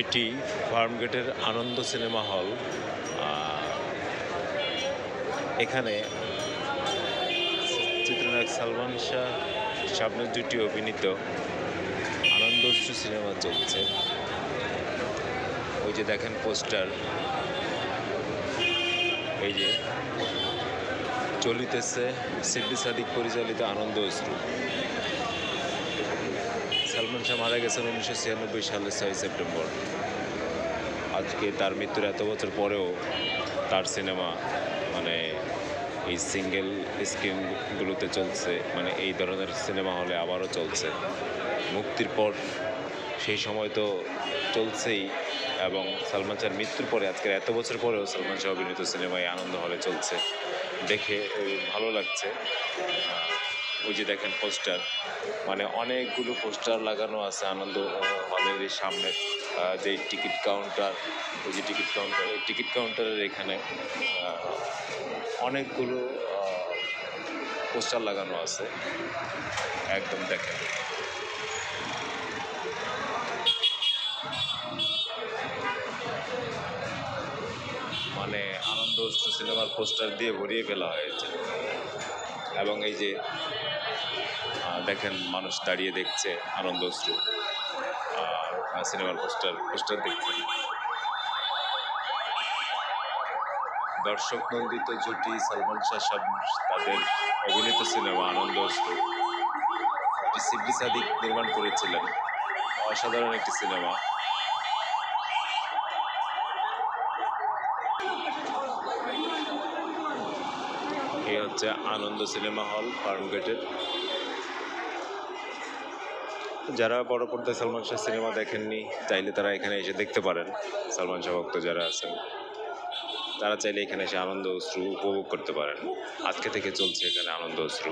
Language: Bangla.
এটি ফার্মগেটের আনন্দ সিনেমা হল। এখানে চিত্রনায়ক সালমান শাহ, শাবনূর জুটি অভিনীত আনন্দশ্রু সিনেমা চলছে। ওই যে দেখেন পোস্টার, এই যে চলিতেছে সিদ্দিক সাদিক পরিচালিত আনন্দ অশ্রু। সালমান শাহ মারা গেছেন 1996 সালের 6 সেপ্টেম্বর। আজকে তার মৃত্যুর এত বছর পরেও তার সিনেমা মানে এই সিঙ্গেল স্ক্রিনগুলোতে চলছে, মানে এই ধরনের সিনেমা হলে আবারও চলছে। মুক্তির পর সেই সময় তো চলছেই, এবং সালমান শাহর মৃত্যুর পরে আজকের এত বছর পরেও সালমান শাহ অভিনীত সিনেমায় আনন্দ হলে চলছে, দেখে ভালো লাগছে। ওই যে দেখেন পোস্টার, মানে অনেকগুলো পোস্টার লাগানো আছে আনন্দ হলের সামনে, যে টিকিট কাউন্টার, ওই যে টিকিট কাউন্টারের এখানে অনেকগুলো পোস্টার লাগানো আছে, একদম দেখেন। মানে আনন্দ অশ্রু সিনেমার পোস্টার দিয়ে ভরিয়ে ফেলা হয়েছে। এবং এই যে দেখেন মানুষ দাঁড়িয়ে দেখছে আনন্দ অশ্রু সিনেমার পোস্টার দেখছেন। দর্শক নন্দিত জুটি সালমান শাহ তাদের অভিনীত সিনেমা আনন্দ অশ্রু, এটি সিদ্দিক সাদিক নির্মাণ করেছিলেন। অসাধারণ একটি সিনেমা। এই হচ্ছে আনন্দ সিনেমা হল ফার্মগেটের। যারা বড় পর্দায় সালমান শাহ সিনেমা দেখেননি, চাইলে তারা এখানে এসে দেখতে পারেন। সালমান শাহ ভক্ত যারা আছেন তারা চাইলে এখানে এসে আনন্দ অশ্রু উপভোগ করতে পারেন। আজকে থেকে চলছে এখানে আনন্দ অশ্রু।